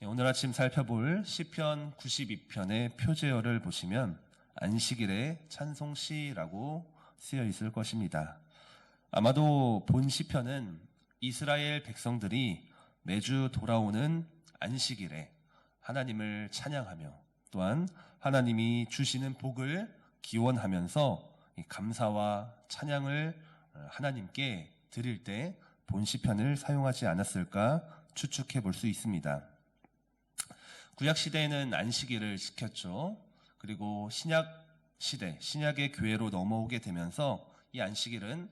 오늘 아침 살펴볼 시편 92편의 표제어를 보시면 안식일의 찬송시라고 쓰여 있을 것입니다. 아마도 본 시편은 이스라엘 백성들이 매주 돌아오는 안식일에 하나님을 찬양하며 또한 하나님이 주시는 복을 기원하면서 감사와 찬양을 하나님께 드릴 때 본 시편을 사용하지 않았을까 추측해 볼 수 있습니다. 구약 시대에는 안식일을 지켰죠. 그리고 신약 시대, 신약의 교회로 넘어오게 되면서 이 안식일은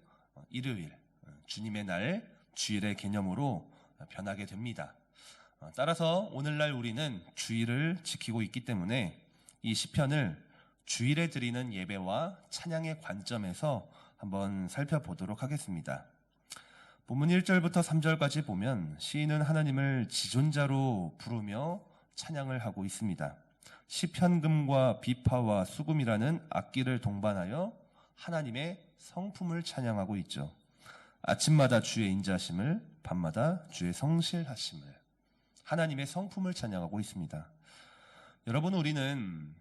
일요일, 주님의 날, 주일의 개념으로 변하게 됩니다. 따라서 오늘날 우리는 주일을 지키고 있기 때문에 이 시편을 주일에 드리는 예배와 찬양의 관점에서 한번 살펴보도록 하겠습니다. 본문 1절부터 3절까지 보면 시인은 하나님을 지존자로 부르며 찬양을 하고 있습니다. 시편금과 비파와 수금이라는 악기를 동반하여 하나님의 성품을 찬양하고 있죠. 아침마다 주의 인자심을, 밤마다 주의 성실하심을, 하나님의 성품을 찬양하고 있습니다. 여러분, 우리는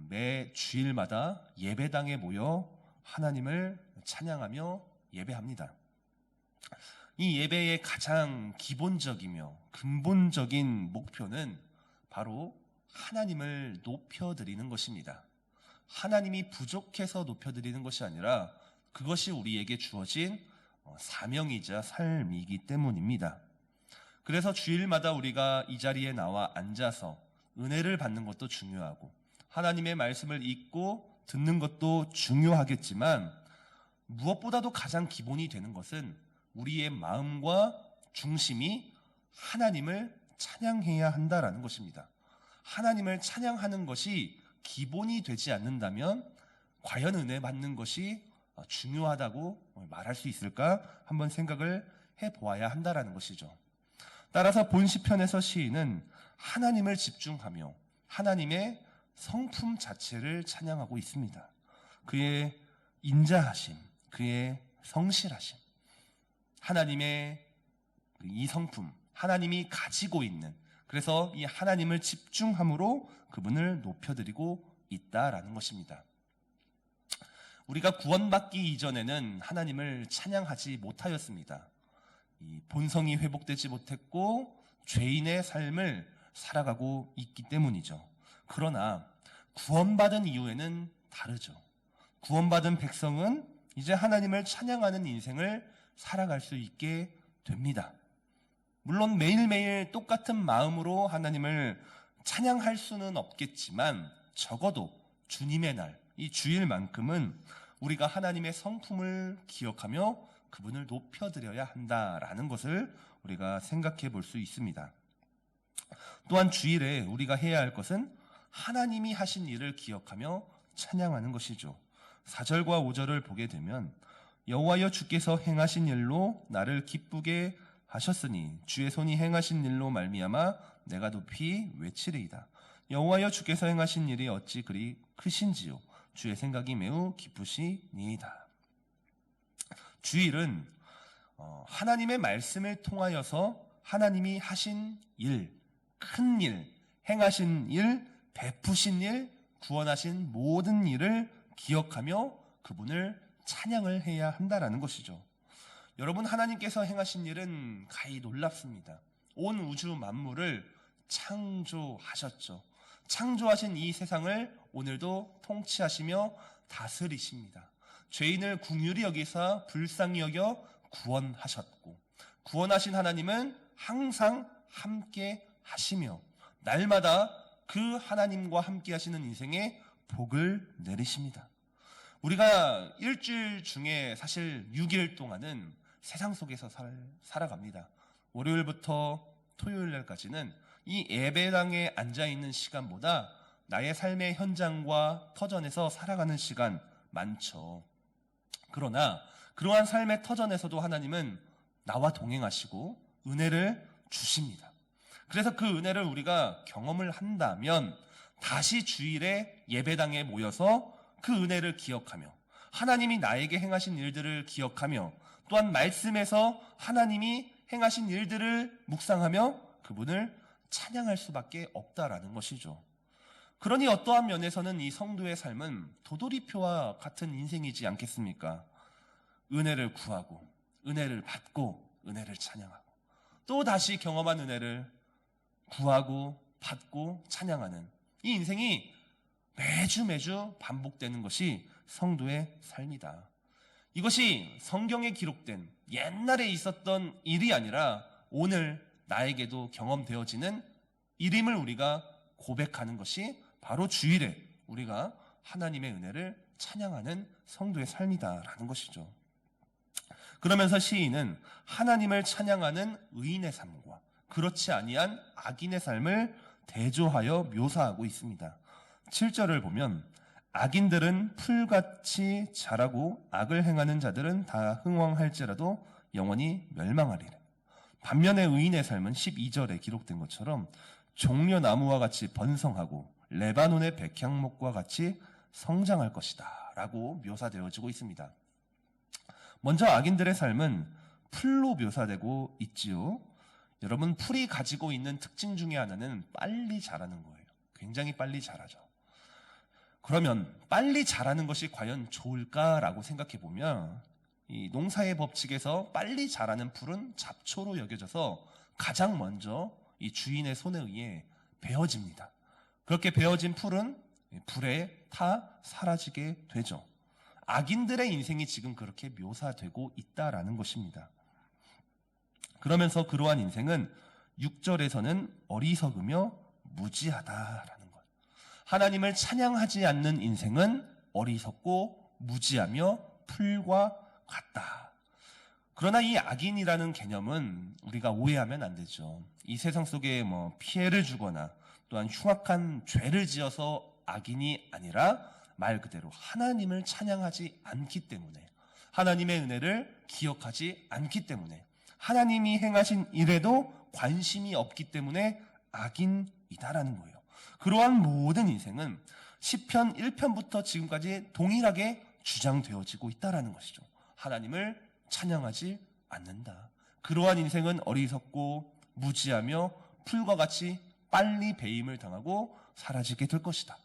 매 주일마다 예배당에 모여 하나님을 찬양하며 예배합니다. 이 예배의 가장 기본적이며 근본적인 목표는 바로 하나님을 높여드리는 것입니다. 하나님이 부족해서 높여드리는 것이 아니라 그것이 우리에게 주어진 사명이자 삶이기 때문입니다. 그래서 주일마다 우리가 이 자리에 나와 앉아서 은혜를 받는 것도 중요하고 하나님의 말씀을 읽고 듣는 것도 중요하겠지만 무엇보다도 가장 기본이 되는 것은 우리의 마음과 중심이 하나님을 찬양해야 한다라는 것입니다. 하나님을 찬양하는 것이 기본이 되지 않는다면 과연 은혜 받는 것이 중요하다고 말할 수 있을까 한번 생각을 해보아야 한다라는 것이죠. 따라서 본 시편에서 시인은 하나님을 집중하며 하나님의 성품 자체를 찬양하고 있습니다. 그의 인자하심, 그의 성실하심, 하나님의 이 성품, 하나님이 가지고 있는, 그래서 이 하나님을 집중함으로 그분을 높여드리고 있다라는 것입니다. 우리가 구원받기 이전에는 하나님을 찬양하지 못하였습니다. 이 본성이 회복되지 못했고 죄인의 삶을 살아가고 있기 때문이죠. 그러나 구원받은 이후에는 다르죠. 구원받은 백성은 이제 하나님을 찬양하는 인생을 살아갈 수 있게 됩니다. 물론 매일매일 똑같은 마음으로 하나님을 찬양할 수는 없겠지만 적어도 주님의 날, 이 주일만큼은 우리가 하나님의 성품을 기억하며 그분을 높여드려야 한다라는 것을 우리가 생각해 볼 수 있습니다. 또한 주일에 우리가 해야 할 것은 하나님이 하신 일을 기억하며 찬양하는 것이죠. 4절과 5절을 보게 되면 여호와여 주께서 행하신 일로 나를 기쁘게 하셨으니 주의 손이 행하신 일로 말미암아 내가 높이 외치리이다. 여호와여 주께서 행하신 일이 어찌 그리 크신지요. 주의 생각이 매우 깊으시니이다. 주일은 하나님의 말씀을 통하여서 하나님이 하신 일, 큰 일, 행하신 일, 베푸신 일, 구원하신 모든 일을 기억하며 그분을 찬양을 해야 한다라는 것이죠. 여러분, 하나님께서 행하신 일은 가히 놀랍습니다. 온 우주 만물을 창조하셨죠. 창조하신 이 세상을 오늘도 통치하시며 다스리십니다. 죄인을 긍휼히 여기사 불쌍히 여겨 구원하셨고 구원하신 하나님은 항상 함께 하시며 날마다 그 하나님과 함께 하시는 인생에 복을 내리십니다. 우리가 일주일 중에 사실 6일 동안은 세상 속에서 살아갑니다. 월요일부터 토요일 날까지는 이 예배당에 앉아있는 시간보다 나의 삶의 현장과 터전에서 살아가는 시간 많죠. 그러나 그러한 삶의 터전에서도 하나님은 나와 동행하시고 은혜를 주십니다. 그래서 그 은혜를 우리가 경험을 한다면 다시 주일에 예배당에 모여서 그 은혜를 기억하며 하나님이 나에게 행하신 일들을 기억하며 또한 말씀에서 하나님이 행하신 일들을 묵상하며 그분을 찬양할 수밖에 없다라는 것이죠. 그러니 어떠한 면에서는 이 성도의 삶은 도돌이표와 같은 인생이지 않겠습니까? 은혜를 구하고 은혜를 받고 은혜를 찬양하고 또 다시 경험한 은혜를 구하고 받고 찬양하는 이 인생이 매주 반복되는 것이 성도의 삶이다. 이것이 성경에 기록된 옛날에 있었던 일이 아니라 오늘 나에게도 경험되어지는 일임을 우리가 고백하는 것이 바로 주일에 우리가 하나님의 은혜를 찬양하는 성도의 삶이다라는 것이죠. 그러면서 시인은 하나님을 찬양하는 의인의 삶과 그렇지 아니한 악인의 삶을 대조하여 묘사하고 있습니다. 7절을 보면 악인들은 풀같이 자라고 악을 행하는 자들은 다 흥왕할지라도 영원히 멸망하리라. 반면에 의인의 삶은 12절에 기록된 것처럼 종려나무와 같이 번성하고 레바논의 백향목과 같이 성장할 것이다 라고 묘사되어지고 있습니다. 먼저 악인들의 삶은 풀로 묘사되고 있지요. 여러분, 풀이 가지고 있는 특징 중에 하나는 빨리 자라는 거예요. 굉장히 빨리 자라죠. 그러면 빨리 자라는 것이 과연 좋을까라고 생각해 보면 이 농사의 법칙에서 빨리 자라는 풀은 잡초로 여겨져서 가장 먼저 이 주인의 손에 의해 베어집니다. 그렇게 베어진 풀은 불에 타 사라지게 되죠. 악인들의 인생이 지금 그렇게 묘사되고 있다라는 것입니다. 그러면서 그러한 인생은 6절에서는 어리석으며 무지하다라는 것. 하나님을 찬양하지 않는 인생은 어리석고 무지하며 풀과 같다. 그러나 이 악인이라는 개념은 우리가 오해하면 안 되죠. 이 세상 속에 피해를 주거나 또한 흉악한 죄를 지어서 악인이 아니라 말 그대로 하나님을 찬양하지 않기 때문에, 하나님의 은혜를 기억하지 않기 때문에, 하나님이 행하신 일에도 관심이 없기 때문에 악인이다라는 거예요. 그러한 모든 인생은 시편 1편부터 지금까지 동일하게 주장되어지고 있다라는 것이죠. 하나님을 찬양하지 않는다. 그러한 인생은 어리석고 무지하며 풀과 같이 빨리 배임을 당하고 사라지게 될 것이다.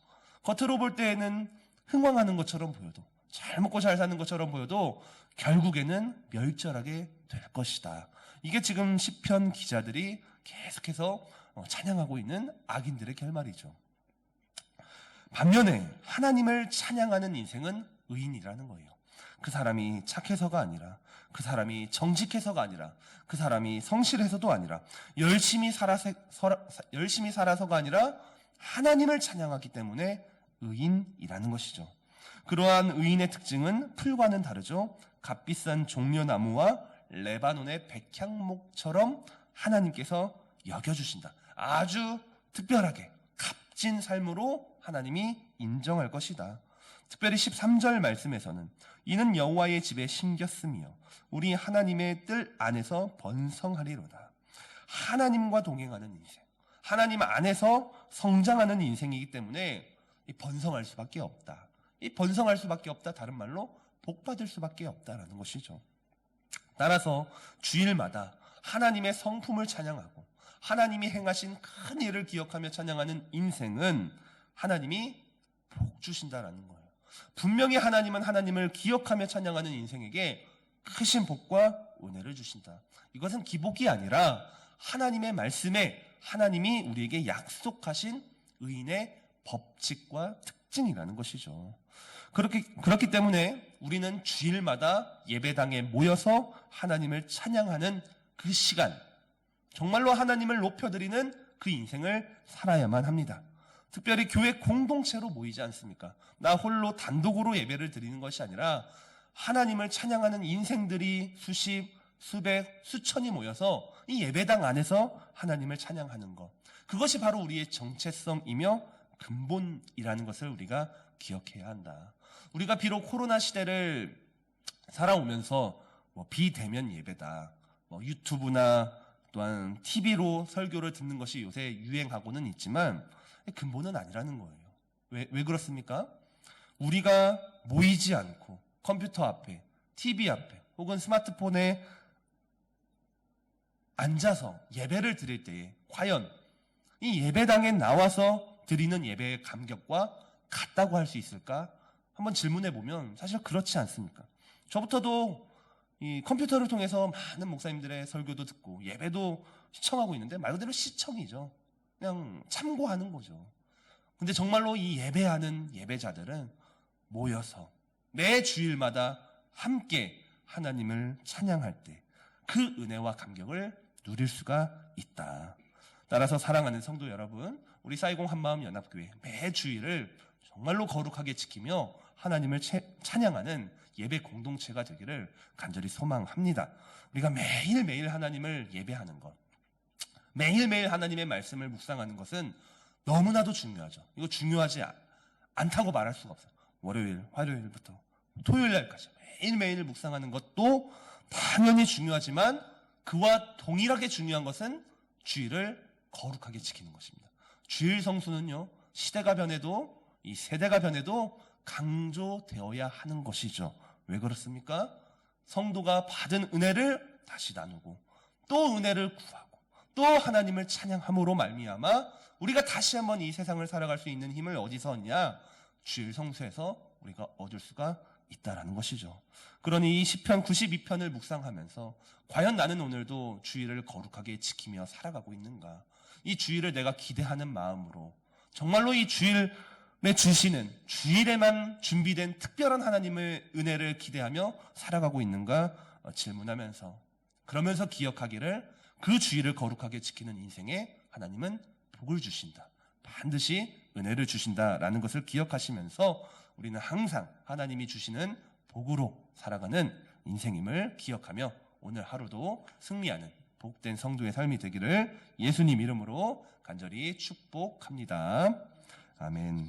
겉으로 볼 때에는 흥왕하는 것처럼 보여도, 잘 먹고 잘 사는 것처럼 보여도 결국에는 멸절하게 될 것이다. 이게 지금 시편 기자들이 계속해서 찬양하고 있는 악인들의 결말이죠. 반면에 하나님을 찬양하는 인생은 의인이라는 거예요. 그 사람이 착해서가 아니라, 그 사람이 정직해서가 아니라, 그 사람이 성실해서도 아니라, 열심히 살아서가 아니라 하나님을 찬양하기 때문에 의인이라는 것이죠. 그러한 의인의 특징은 풀과는 다르죠. 값비싼 종려나무와 레바논의 백향목처럼 하나님께서 여겨주신다. 아주 특별하게 값진 삶으로 하나님이 인정할 것이다. 특별히 13절 말씀에서는 이는 여호와의 집에 심겼으며 우리 하나님의 뜰 안에서 번성하리로다. 하나님과 동행하는 인생, 하나님 안에서 성장하는 인생이기 때문에 번성할 수밖에 없다. 이 번성할 수밖에 없다, 다른 말로 복받을 수밖에 없다라는 것이죠. 따라서 주일마다 하나님의 성품을 찬양하고 하나님이 행하신 큰 일을 기억하며 찬양하는 인생은 하나님이 복 주신다라는 거예요. 분명히 하나님은 하나님을 기억하며 찬양하는 인생에게 크신 복과 은혜를 주신다. 이것은 기복이 아니라 하나님의 말씀에 하나님이 우리에게 약속하신 의인의 법칙과 특징이라는 것이죠. 그렇기 때문에 우리는 주일마다 예배당에 모여서 하나님을 찬양하는 그 시간, 정말로 하나님을 높여드리는 그 인생을 살아야만 합니다. 특별히 교회 공동체로 모이지 않습니까? 나 홀로 단독으로 예배를 드리는 것이 아니라 하나님을 찬양하는 인생들이 수십, 수백, 수천이 모여서 이 예배당 안에서 하나님을 찬양하는 것, 그것이 바로 우리의 정체성이며 근본이라는 것을 우리가 기억해야 한다. 우리가 비록 코로나 시대를 살아오면서 비대면 예배다, 유튜브나 또한 TV로 설교를 듣는 것이 요새 유행하고는 있지만 근본은 아니라는 거예요. 왜 그렇습니까? 우리가 모이지 않고 컴퓨터 앞에, TV 앞에 혹은 스마트폰에 앉아서 예배를 드릴 때에 과연 이 예배당에 나와서 드리는 예배의 감격과 같다고 할 수 있을까? 한번 질문해 보면 사실 그렇지 않습니까? 저부터도 이 컴퓨터를 통해서 많은 목사님들의 설교도 듣고 예배도 시청하고 있는데 말 그대로 시청이죠. 그냥 참고하는 거죠. 근데 정말로 이 예배하는 예배자들은 모여서 매 주일마다 함께 하나님을 찬양할 때 그 은혜와 감격을 누릴 수가 있다. 따라서 사랑하는 성도 여러분, 우리 사이공 한마음 연합교회 매 주일을 정말로 거룩하게 지키며 하나님을 찬양하는 예배 공동체가 되기를 간절히 소망합니다. 우리가 매일매일 하나님을 예배하는 것, 매일매일 하나님의 말씀을 묵상하는 것은 너무나도 중요하죠. 이거 중요하지 않다고 말할 수가 없어요. 월요일, 화요일부터 토요일날까지 매일매일 묵상하는 것도 당연히 중요하지만 그와 동일하게 중요한 것은 주일을 거룩하게 지키는 것입니다. 주일 성수는요, 시대가 변해도 이 세대가 변해도 강조되어야 하는 것이죠. 왜 그렇습니까? 성도가 받은 은혜를 다시 나누고 또 은혜를 구하고 또 하나님을 찬양함으로 말미암아 우리가 다시 한번 이 세상을 살아갈 수 있는 힘을 어디서 얻냐? 주일 성수에서 우리가 얻을 수가 있다라는 것이죠. 그러니 이 시편 92편을 묵상하면서 과연 나는 오늘도 주일을 거룩하게 지키며 살아가고 있는가? 이 주일을 내가 기대하는 마음으로 정말로 이 주일에 주시는 주일에만 준비된 특별한 하나님의 은혜를 기대하며 살아가고 있는가 질문하면서 그러면서 기억하기를 그 주일을 거룩하게 지키는 인생에 하나님은 복을 주신다. 반드시 은혜를 주신다라는 것을 기억하시면서 우리는 항상 하나님이 주시는 복으로 살아가는 인생임을 기억하며 오늘 하루도 승리하는 복된 성도의 삶이 되기를 예수님 이름으로 간절히 축복합니다. 아멘.